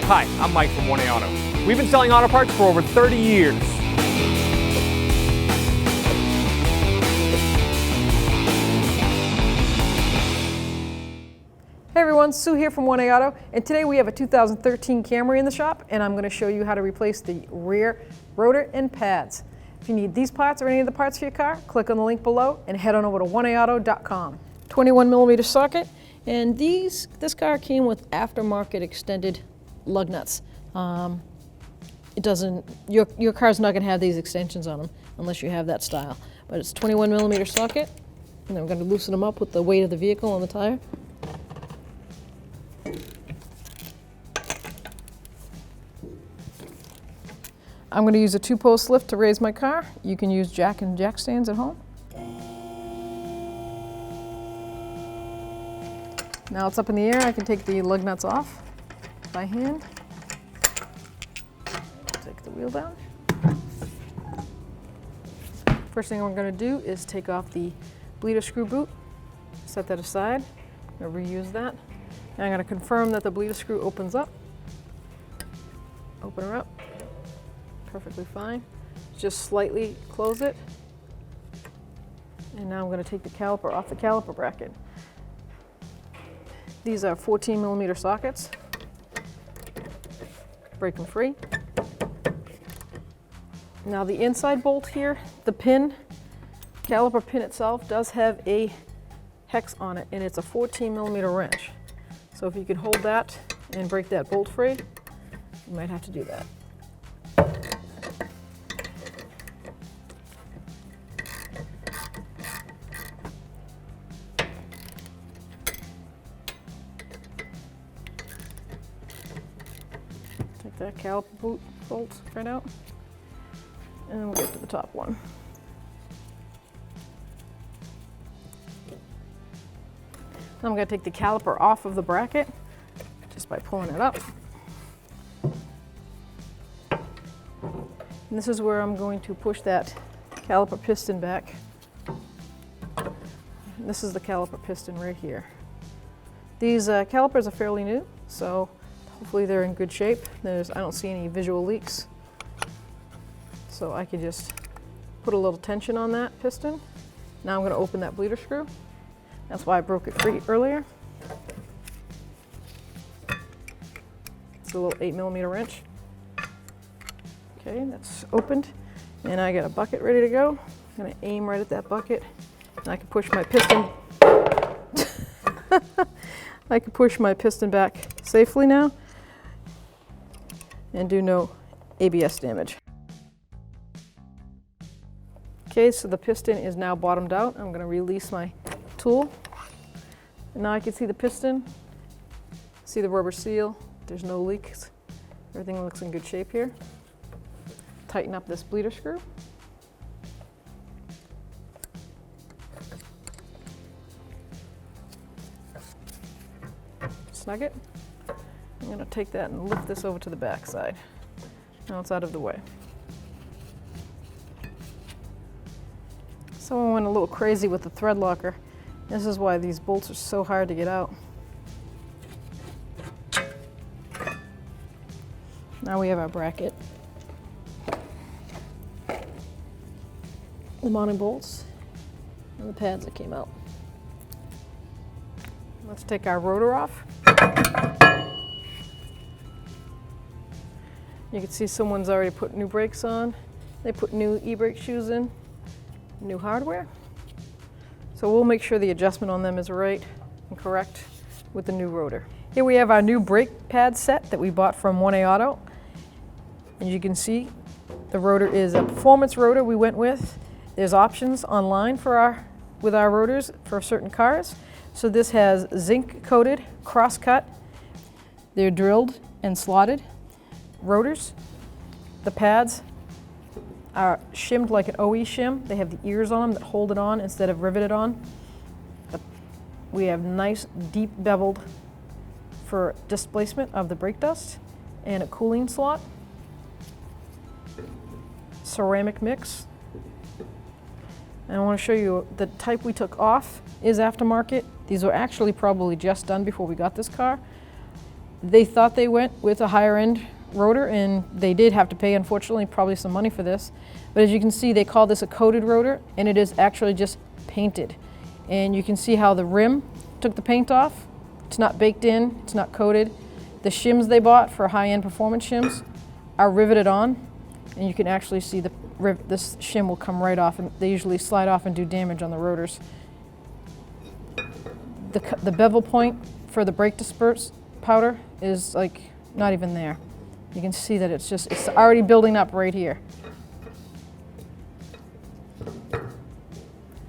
Hi, I'm Mike from 1A Auto. We've been selling auto parts for over 30 years. Hey everyone, Sue here from 1A Auto, and today we have a 2013 Camry in the shop, and I'm going to show you how to replace the rear rotor and pads. If you need these parts or any of the parts for your car, click on the link below and head on over to 1aauto.com. 21mm socket, and this car came with aftermarket extended lug nuts. It doesn't, your car's not going to have these extensions on them unless you have that style. But it's 21mm socket, and then we're going to loosen them up with the weight of the vehicle on the tire. I'm going to use a 2-post lift to raise my car. You can use jack and jack stands at home. Now it's up in the air, I can take the lug nuts off by hand. Take the wheel down. First thing I'm going to do is take off the bleeder screw boot. Set that aside. I'm going to reuse that. And I'm going to confirm that the bleeder screw opens up. Open her up. Perfectly fine. Just slightly close it. And now I'm going to take the caliper off the caliper bracket. These are 14mm sockets. Break them free. Now the inside bolt here, the pin, caliper pin itself does have a hex on it, and it's a 14mm wrench. So if you can hold that and break that bolt free, you might have to do that. Take that caliper bolt right out, and then we'll get to the top one. Now I'm going to take the caliper off of the bracket just by pulling it up. And this is where I'm going to push that caliper piston back. And this is the caliper piston right here. These calipers are fairly new, so hopefully they're in good shape. I don't see any visual leaks. So I can just put a little tension on that piston. Now I'm going to open that bleeder screw. That's why I broke it free earlier. It's a little 8mm wrench. Okay, that's opened. And I got a bucket ready to go. I'm going to aim right at that bucket. And I can push my piston. I can push my piston back safely now and do no ABS damage. Okay, so the piston is now bottomed out. I'm going to release my tool. And now I can see the piston, see the rubber seal. There's no leaks. Everything looks in good shape here. Tighten up this bleeder screw. Snug it. I'm going to take that and lift this over to the back side. Now it's out of the way. Someone went a little crazy with the thread locker. This is why these bolts are so hard to get out. Now we have our bracket. The mounting bolts and the pads that came out. Let's take our rotor off. You can see someone's already put new brakes on. They put new e-brake shoes in, new hardware. So we'll make sure the adjustment on them is right and correct with the new rotor. Here we have our new brake pad set that we bought from 1A Auto. And you can see the rotor is a performance rotor we went with. There's options online with our rotors for certain cars. So this has zinc coated, cross-cut. They're drilled and slotted rotors. The pads are shimmed like an OE shim. They have the ears on them that hold it on instead of riveted on. We have nice deep beveled for displacement of the brake dust and a cooling slot. Ceramic mix. And I want to show you the type we took off is aftermarket. These were actually probably just done before we got this car. They thought they went with a higher end rotor, and they did have to pay, unfortunately, probably some money for this. But as you can see, they call this a coated rotor, and it is actually just painted. And you can see how the rim took the paint off. It's not baked in, it's not coated. The shims they bought for high-end performance shims are riveted on, and you can actually see this shim will come right off, and they usually slide off and do damage on the rotors. The bevel point for the brake disperse powder is like not even there. You can see that it's already building up right here.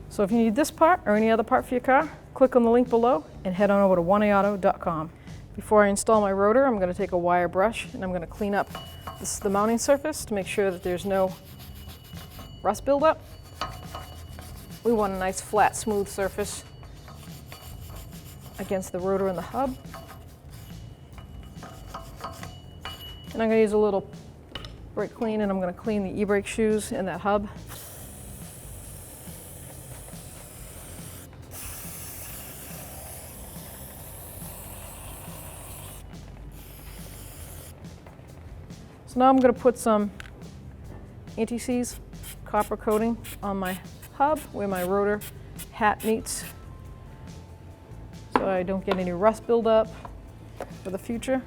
So if you need this part or any other part for your car, click on the link below and head on over to oneaauto.com. Before I install my rotor, I'm going to take a wire brush and I'm going to clean up the mounting surface to make sure that there's no rust buildup. We want a nice flat, smooth surface against the rotor and the hub. And I'm going to use a little brake clean, and I'm going to clean the e-brake shoes and that hub. So now I'm going to put some anti-seize copper coating on my hub where my rotor hat meets, so I don't get any rust buildup for the future.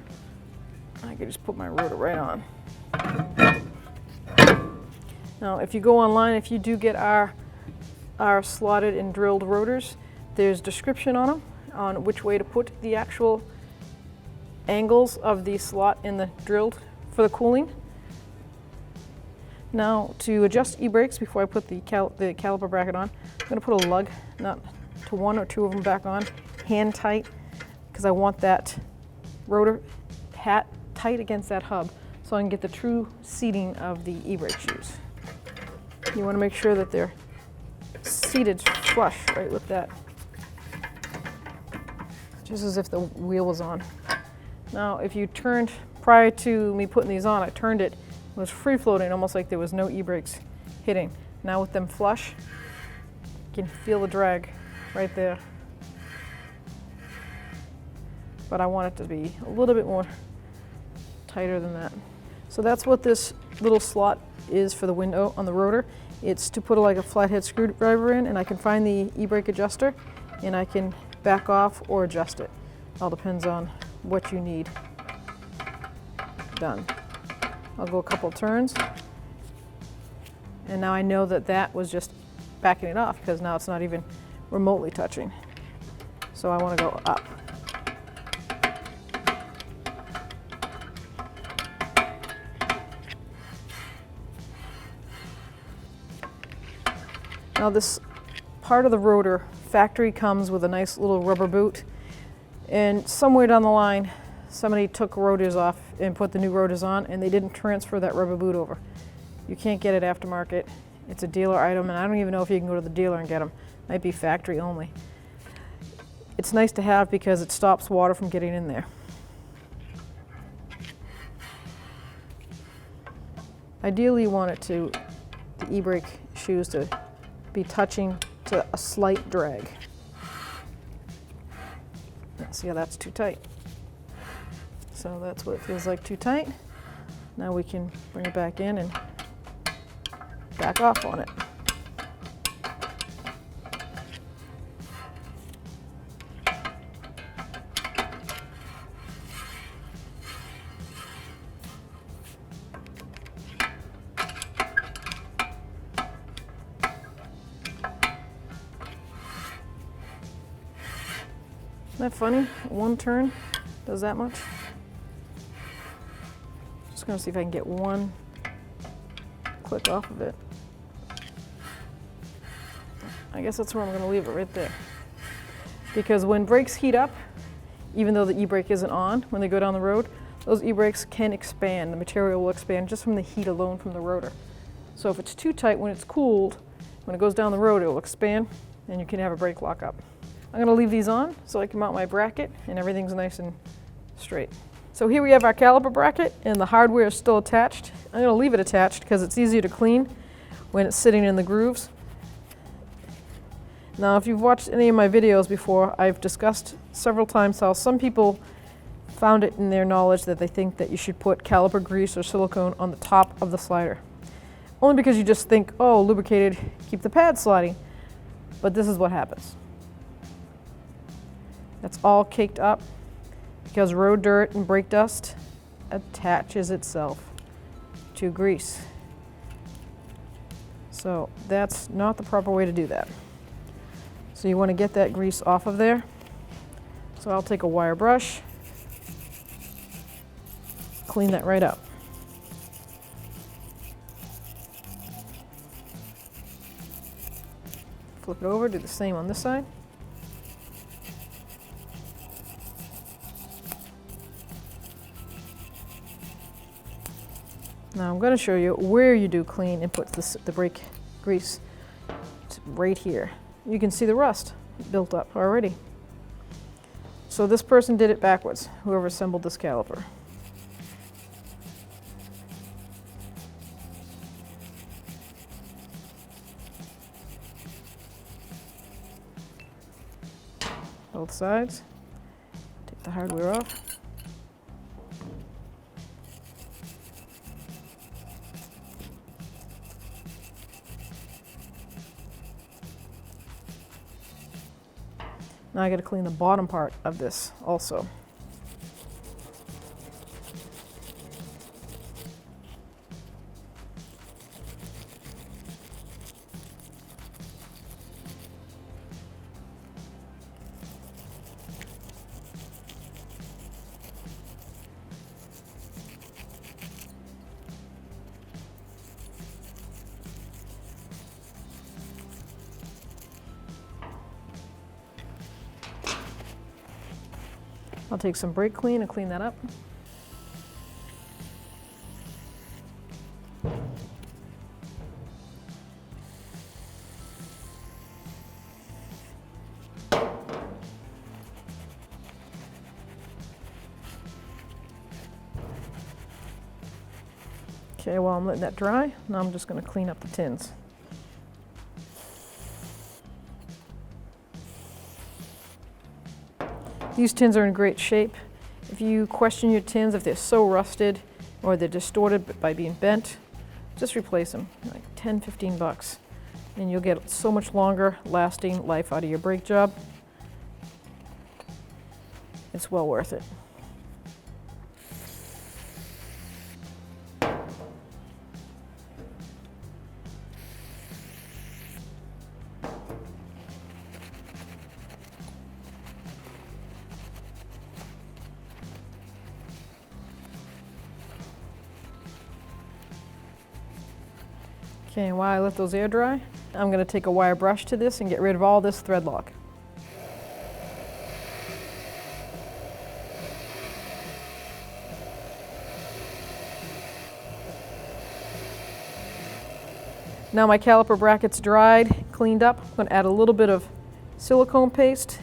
I can just put my rotor right on. Now, if you go online, if you do get our slotted and drilled rotors, there's description on them on which way to put the actual angles of the slot in the drilled for the cooling. Now, to adjust e-brakes before I put the caliper bracket on, I'm going to put a lug nut to one or two of them back on, hand tight, because I want that rotor hat tight against that hub so I can get the true seating of the e-brake shoes. You want to make sure that they're seated flush right with that, just as if the wheel was on. Now, if you turned, prior to me putting these on, I turned it, it was free floating, almost like there was no e-brakes hitting. Now with them flush, you can feel the drag right there. But I want it to be a little bit more tighter than that. So that's what this little slot is for the window on the rotor. It's to put like a flathead screwdriver in, and I can find the e-brake adjuster and I can back off or adjust it. All depends on what you need done. I'll go a couple turns, and now I know that that was just backing it off because now it's not even remotely touching. So I want to go up. Now this part of the rotor, factory comes with a nice little rubber boot, and somewhere down the line somebody took rotors off and put the new rotors on, and they didn't transfer that rubber boot over. You can't get it aftermarket. It's a dealer item, and I don't even know if you can go to the dealer and get them. Might be factory only. It's nice to have because it stops water from getting in there. Ideally, you want the e-brake shoes to be touching to a slight drag. See how that's too tight. So that's what it feels like, too tight. Now we can bring it back in and back off on it. Isn't that funny? One turn does that much. Just gonna see if I can get one click off of it. I guess that's where I'm gonna leave it, right there. Because when brakes heat up, even though the e-brake isn't on, when they go down the road, those e-brakes can expand. The material will expand just from the heat alone from the rotor. So if it's too tight when it's cooled, when it goes down the road, it will expand and you can have a brake lock up. I'm going to leave these on so I can mount my bracket and everything's nice and straight. So here we have our caliper bracket and the hardware is still attached. I'm going to leave it attached because it's easier to clean when it's sitting in the grooves. Now if you've watched any of my videos before, I've discussed several times how some people found it in their knowledge that they think that you should put caliper grease or silicone on the top of the slider. Only because you just think, oh, lubricated, keep the pad sliding. But this is what happens. That's all caked up because road dirt and brake dust attaches itself to grease. So that's not the proper way to do that. So you want to get that grease off of there. So I'll take a wire brush, clean that right up. Flip it over, do the same on this side. Now I'm going to show you where you do clean and put the brake grease. It's right here. You can see the rust built up already. So this person did it backwards, whoever assembled this caliper. Both sides. Take the hardware off. Now I got to clean the bottom part of this also. I'll take some brake clean and clean that up. Okay, while I'm letting that dry, now I'm just going to clean up the tins. These tins are in great shape. If you question your tins, if they're so rusted or they're distorted by being bent, just replace them, like 10, 15 bucks. And you'll get so much longer lasting life out of your brake job. It's well worth it. Okay, and while I let those air dry, I'm going to take a wire brush to this and get rid of all this thread lock. Now my caliper bracket's dried, cleaned up. I'm going to add a little bit of silicone paste.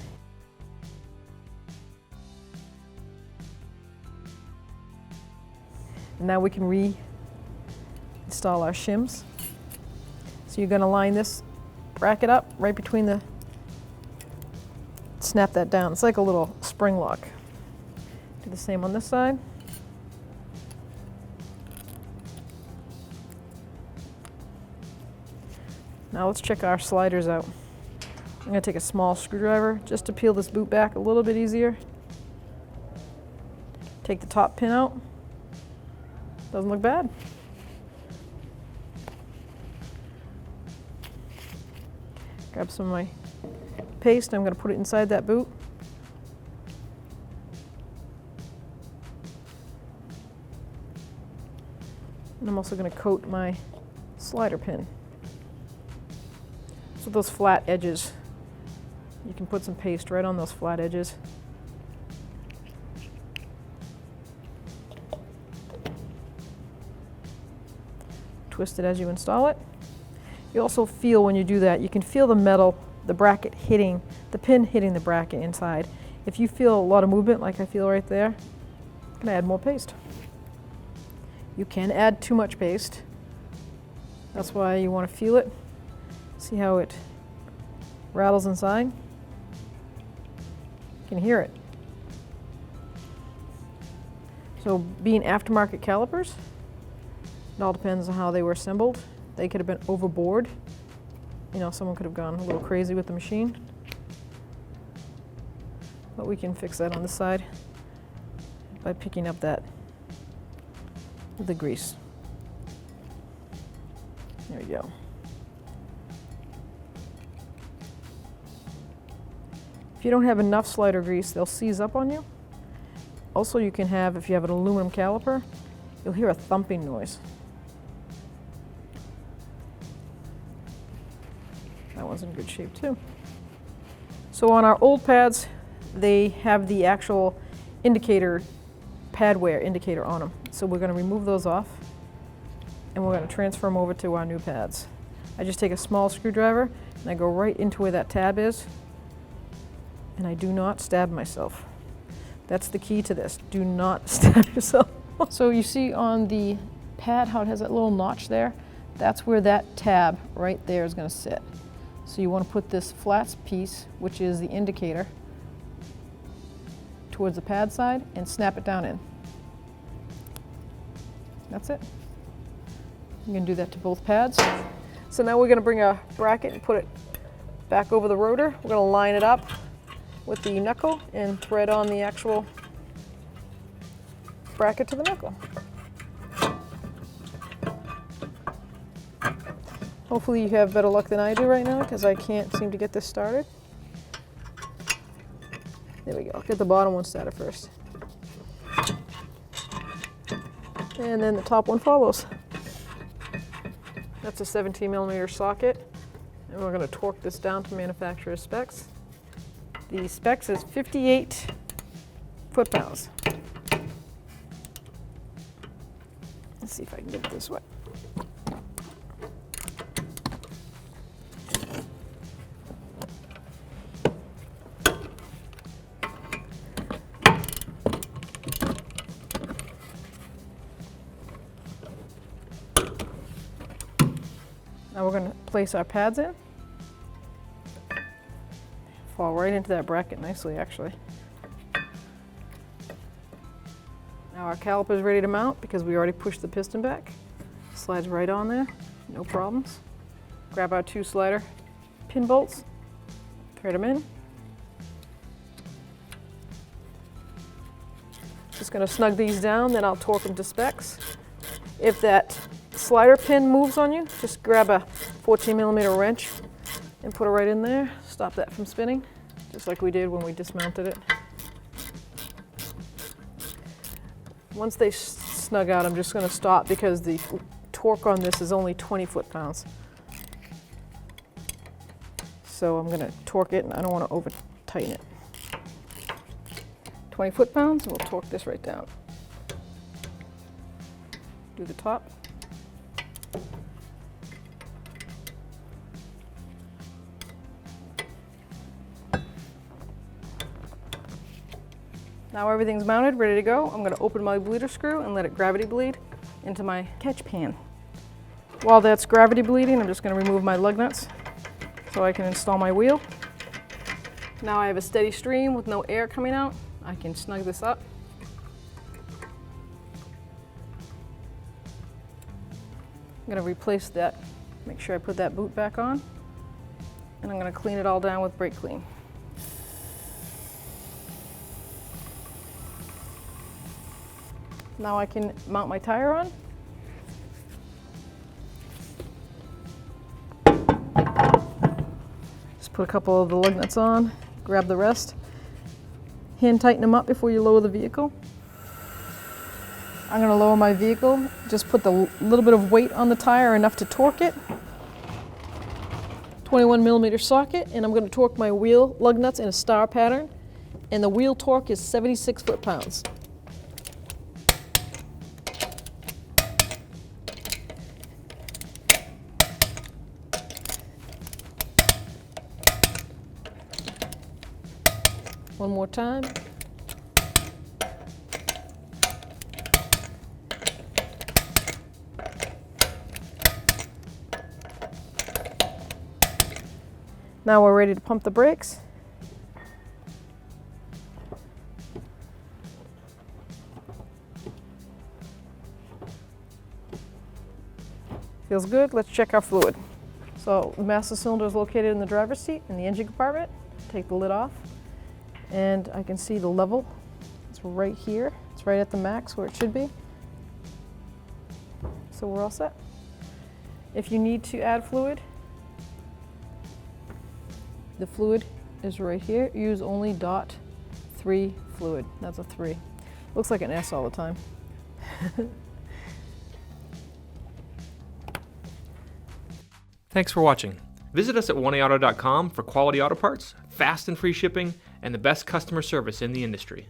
And now we can reinstall our shims. So you're going to line this bracket up right between the, snap that down. It's like a little spring lock. Do the same on this side. Now let's check our sliders out. I'm going to take a small screwdriver just to peel this boot back a little bit easier. Take the top pin out. Doesn't look bad. Grab some of my paste. I'm going to put it inside that boot. And I'm also going to coat my slider pin. So those flat edges, you can put some paste right on those flat edges. Twist it as you install it. You also feel when you do that, you can feel the metal, the bracket hitting, the pin hitting the bracket inside. If you feel a lot of movement like I feel right there, I'm going to add more paste. You can add too much paste. That's why you want to feel it. See how it rattles inside? You can hear it. So being aftermarket calipers, it all depends on how they were assembled. They could have been overboard. You know, someone could have gone a little crazy with the machine. But we can fix that on the side by picking up the grease. There we go. If you don't have enough slider grease, they'll seize up on you. Also, you can have, if you have an aluminum caliper, you'll hear a thumping noise. That one's in good shape too. So on our old pads, they have the actual indicator, pad wear indicator on them. So we're going to remove those off and we're going to transfer them over to our new pads. I just take a small screwdriver and I go right into where that tab is, and I do not stab myself. That's the key to this. Do not stab yourself. So you see on the pad how it has that little notch there? That's where that tab right there is going to sit. So you want to put this flat piece, which is the indicator, towards the pad side and snap it down in. That's it. I'm going to do that to both pads. So now we're going to bring a bracket and put it back over the rotor. We're going to line it up with the knuckle and thread on the actual bracket to the knuckle. Hopefully you have better luck than I do right now, because I can't seem to get this started. There we go. I'll get the bottom one started first. And then the top one follows. That's a 17mm socket, and we're going to torque this down to manufacturer's specs. The specs is 58 foot-pounds. Let's see if I can get it this way. Now we're going to place our pads in. Fall right into that bracket nicely, actually. Now our caliper is ready to mount because we already pushed the piston back. Slides right on there, no problems. Grab our 2 slider pin bolts, thread them in. Just going to snug these down, then I'll torque them to specs. If that slider pin moves on you, just grab a 14mm wrench and put it right in there. Stop that from spinning, just like we did when we dismounted it. Once they snug out, I'm just going to stop because the torque on this is only 20 foot-pounds. So I'm going to torque it, and I don't want to over tighten it. 20 foot-pounds, and we'll torque this right down. Do the top. Now everything's mounted, ready to go. I'm going to open my bleeder screw and let it gravity bleed into my catch pan. While that's gravity bleeding, I'm just going to remove my lug nuts so I can install my wheel. Now I have a steady stream with no air coming out. I can snug this up. I'm going to replace that, make sure I put that boot back on, and I'm going to clean it all down with brake clean. Now I can mount my tire on. Just put a couple of the lug nuts on, grab the rest. Hand tighten them up before you lower the vehicle. I'm going to lower my vehicle, just put the little bit of weight on the tire, enough to torque it. 21mm socket, and I'm going to torque my wheel lug nuts in a star pattern, and the wheel torque is 76 foot-pounds. One more time. Now we're ready to pump the brakes. Feels good. Let's check our fluid. So the master cylinder is located in the driver's seat in the engine compartment. Take the lid off, and I can see the level. It's right here. It's right at the max where it should be. So we're all set. If you need to add fluid, the fluid is right here. Use only .3 fluid. That's a 3. Looks like an S all the time. Thanks for watching. Visit us at oneauto.com for quality auto parts, fast and free shipping, and the best customer service in the industry.